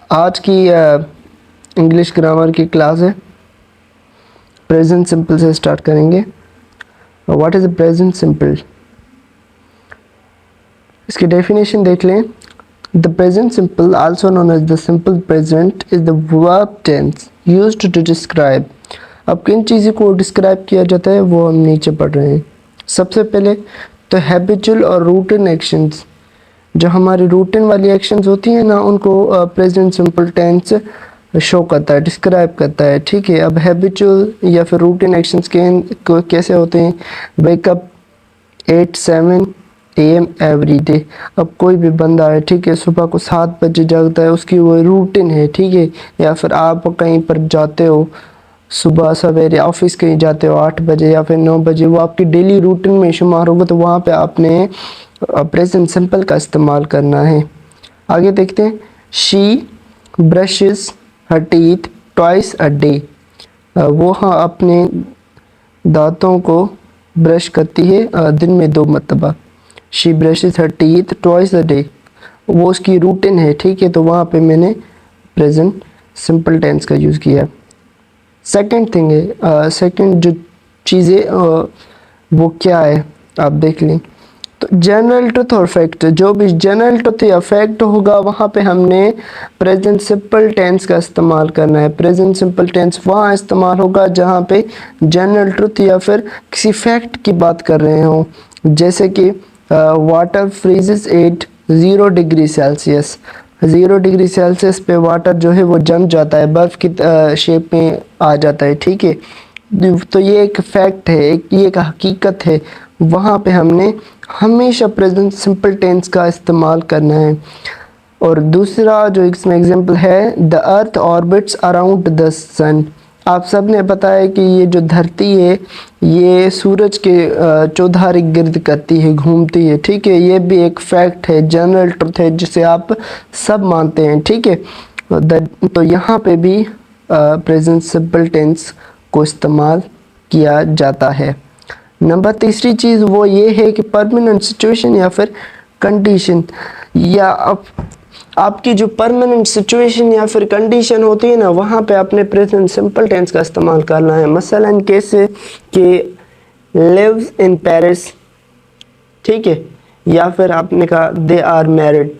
आज की English grammar की क्लास है। प्रेजेंट सिंपल से स्टार्ट करेंगे। What is the present simple? इसकी डेफिनेशन देख लें। The present simple also known as the simple present is the verb tense used to describe. अब किन चीज़ों को डिस्क्राइब किया जाता है वो हम नीचे पढ़ रहे हैं। सबसे पहले तो हैबिचुअल और रूटीन एक्शंस, जो हमारी रूटीन वाली एक्शंस होती हैं ना, उनको प्रेजेंट सिंपल टेंस शो करता है, डिस्क्राइब करता है। ठीक है, अब हैबिचुअल या फिर रूटीन एक्शंस के कैसे होते हैं? Wake up 8-7 AM every day. अब कोई भी बंदा है, ठीक है, सुबह को 7 बजे जागता है, उसकी वो रूटीन है। ठीक है, या फिर आप कहीं पर जाते हो, सुबह सवेरे ऑफिस कहीं जाते हो 8 बजे या फिर 9 बजे, वो आपकी डेली रूटीन में शुमार होगा, तो वहाँ पे आपने प्रेजेंट सिंपल का इस्तेमाल करना है। आगे देखते हैं। She brushes her teeth twice a day. वो हाँ अपने दांतों को ब्रश करती है दिन में 2 मरतबा। She brushes her teeth twice a day, वो उसकी रूटीन है। ठीक है, तो वहाँ पे मैंने प्रेजेंट सिंपल टेंस का यूज़ किया है। सेकंड थिंग है, सेकंड जो चीज़ें वो क्या है आप देख लें। तो जनरल ट्रुथ और फैक्ट, जो भी जनरल ट्रुथ या फैक्ट होगा वहाँ पे हमने प्रेजेंट सिंपल टेंस का इस्तेमाल करना है। प्रेजेंट सिंपल टेंस वहाँ इस्तेमाल होगा जहाँ पे जनरल ट्रुथ या फिर किसी फैक्ट की बात कर रहे हो, जैसे कि water freezes at 0 degree Celsius. 0 degree Celsius पे वाटर जो है वो जम जाता है, बर्फ़ की शेप में आ जाता है। ठीक है, तो ये एक फैक्ट है, ये एक हकीकत है। वहाँ पे हमने हमेशा प्रेजेंट सिंपल टेंस का इस्तेमाल करना है। और दूसरा जो इसमें एग्जांपल है, the earth orbits around the sun. आप सब ने पता है कि ये जो धरती है ये सूरज के चौधारी गिर्द करती है, घूमती है। ठीक है, ये भी एक फैक्ट है, जनरल ट्रुथ है, जिसे आप सब मानते हैं। ठीक है, तो यहाँ पे भी प्रेजेंट सिंपल टेंस को इस्तेमाल किया जाता है। नंबर तीसरी चीज़ वो ये है कि परमानेंट सिचुएशन या फिर कंडीशन, या आपकी जो परमानेंट सिचुएशन या फिर कंडीशन होती है ना, वहाँ पे आपने प्रेजेंट सिंपल टेंस का इस्तेमाल करना है। मसलन कैसे कि लिव्स इन पेरिस, ठीक है, या फिर आपने कहा दे आर मैरिड,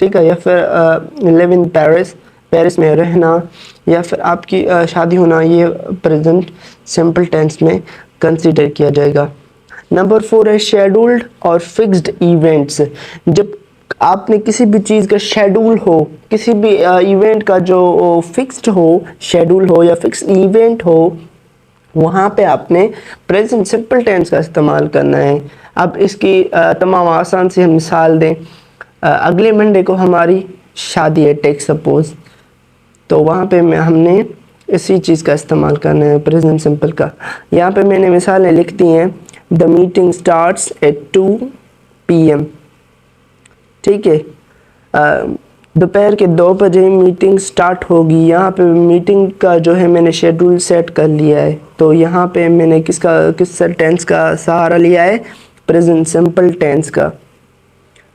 ठीक है, या फिर लिव इन पेरिस, पेरिस में रहना, या फिर आपकी शादी होना, ये प्रेजेंट सिंपल टेंस में कंसीडर किया जाएगा। नंबर 4 है शेड्यूल्ड और फिक्स्ड इवेंट्स। जब आपने किसी भी चीज़ का शेड्यूल हो, किसी भी इवेंट का जो फिक्स्ड हो, शेड्यूल हो या फिक्स्ड इवेंट हो, वहाँ पे आपने प्रेजेंट सिंपल टेंस का इस्तेमाल करना है। अब इसकी तमाम आसान सी हम मिसाल दें। अगले मंडे को हमारी शादी है, टेक सपोज, तो वहाँ पे हमने इसी चीज़ का इस्तेमाल करना है, प्रेजेंट सिंपल का। यहाँ पे मैंने मिसालें लिख दी हैं। The meeting starts at 2 PM, ठीक है, दोपहर के 2 बजे मीटिंग स्टार्ट होगी। यहाँ पे मीटिंग का जो है मैंने शेड्यूल सेट कर लिया है, तो यहाँ पे मैंने किस टेंस का सहारा लिया है? प्रेजेंट सिंपल टेंस का।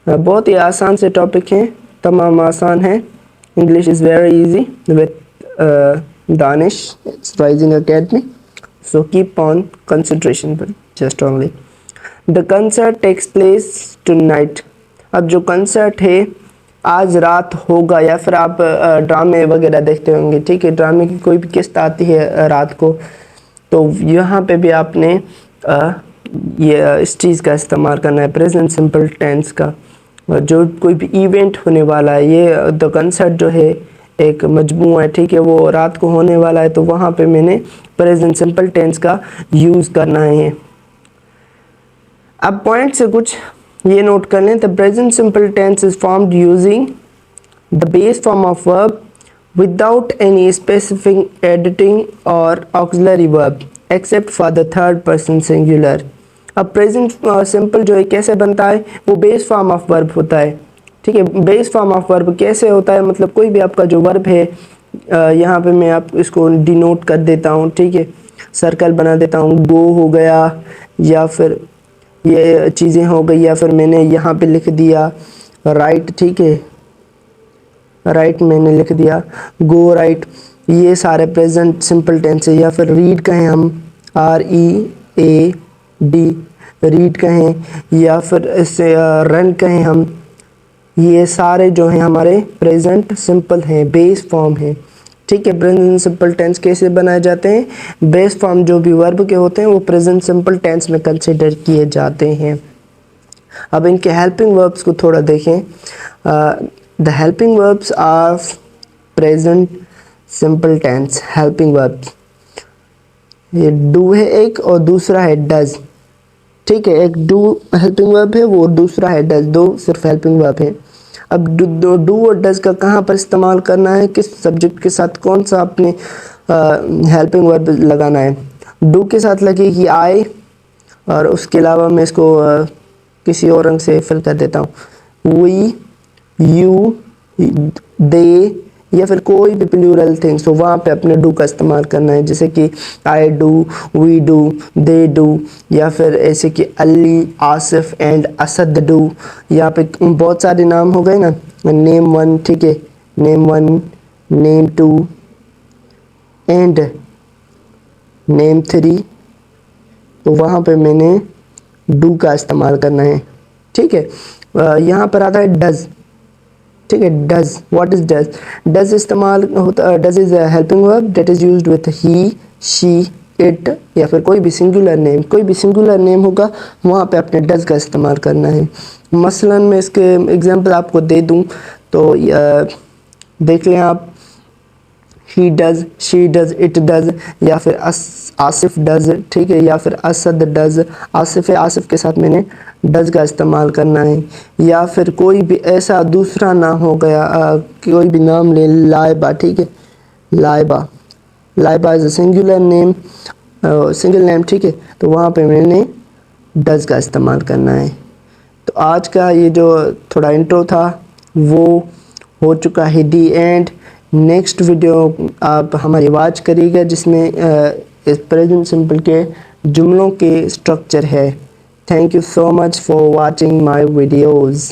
बहुत ही आसान से टॉपिक हैं, तमाम आसान है। English is very easy with Danish Rising Academy, so keep on concentration पर just only. The concert takes place tonight. अब जो कंसर्ट है आज रात होगा, या फिर आप ड्रामे वगैरह देखते होंगे, ठीक है, ड्रामे की कोई भी किस्त आती है रात को, तो यहाँ पे भी आपने ये इस चीज़ का इस्तेमाल करना है, प्रेजेंट सिंपल टेंस का। जो कोई भी इवेंट होने वाला है, ये द कंसर्ट जो है एक मजमू है, ठीक है, वो रात को होने वाला है, तो वहाँ पे मैंने प्रेजेंट सिंपल टेंस का यूज़ करना है। अब पॉइंट से कुछ ये नोट कर लें। The present simple tense is formed using the base form of verb without any specific editing और auxiliary verb except for the third person singular. अब प्रेजेंट सिंपल जो है कैसे बनता है? वो बेस फॉर्म ऑफ वर्ब होता है, ठीक है। बेस फॉर्म ऑफ वर्ब कैसे होता है? मतलब कोई भी आपका जो वर्ब है, यहाँ पे मैं आप इसको डिनोट कर देता हूँ, ठीक है, सर्कल बना देता हूँ। गो हो गया, या फिर ये चीज़ें हो गई, या फिर मैंने यहाँ पे लिख दिया राइट, ठीक है, राइट मैंने लिख दिया, गो राइट, ये सारे प्रेजेंट सिंपल टेंस है। या फिर रीड कहें हम, READ, रीड कहें, या फिर इससे रन कहें हम, ये सारे जो हैं हमारे प्रेजेंट सिंपल हैं, बेस फॉर्म हैं। ठीक है, प्रेजेंट सिंपल टेंस कैसे बनाए जाते हैं, बेस फॉर्म जो भी वर्ब के होते हैं वो प्रेजेंट सिंपल टेंस में कंसिडर किए जाते हैं। अब इनके हेल्पिंग वर्ब्स को थोड़ा देखें। The helping verbs are present simple tense helping verbs. ये डू है एक और दूसरा है डज। ठीक है, एक डू हेल्पिंग वर्ब है वो, दूसरा है डज, दो सिर्फ हेल्पिंग वर्ब है। अब डू और डज का कहाँ पर इस्तेमाल करना है, किस सब्जेक्ट के साथ कौन सा अपने हेल्पिंग वर्ब लगाना है। डू के साथ लगेगी आई, और उसके अलावा मैं इसको किसी और रंग से फिल कर देता हूँ, वी, यू, दे, या फिर कोई भी प्लूरल थिंग्स तो वहाँ पे अपने डू का इस्तेमाल करना है। जैसे कि I do, we do, they do, या फिर ऐसे कि अली, आसिफ एंड असद डू। यहाँ पे बहुत सारे नाम हो गए ना, नेम वन, ठीक है, name one, name two and name three, तो वहाँ पे मैंने डू का इस्तेमाल करना है। ठीक है, यहाँ पर आता है डज। ठीक है, does, what is does, does इस्तेमाल होता है, does is helping verb that is used with he, she, it, या फिर कोई भी सिंगुलर नेम, कोई भी सिंगुलर नेम होगा वहाँ पे अपने डज का इस्तेमाल करना है। मसलन मैं इसके एग्जांपल आपको दे दूँ तो देख लें आप, he does, she does, it does, या फिर आसिफ डज। ठीक है, या फिर असद डज, आसिफ है, आसिफ के साथ मैंने डज का इस्तेमाल करना है। या फिर कोई भी ऐसा दूसरा नाम हो गया, कोई भी नाम ले, लाइबा। ठीक है, Laiba, Laiba is a singular name, single name. ठीक है, तो वहाँ पे मैंने डज का इस्तेमाल करना है। तो आज का ये जो थोड़ा इंट्रो था वो हो चुका है दी एंड। नेक्स्ट वीडियो आप हमारी वॉच करिएगा जिसमें इस प्रेजेंट सिंपल के जुमलों के स्ट्रक्चर है। Thank you so much for watching my videos.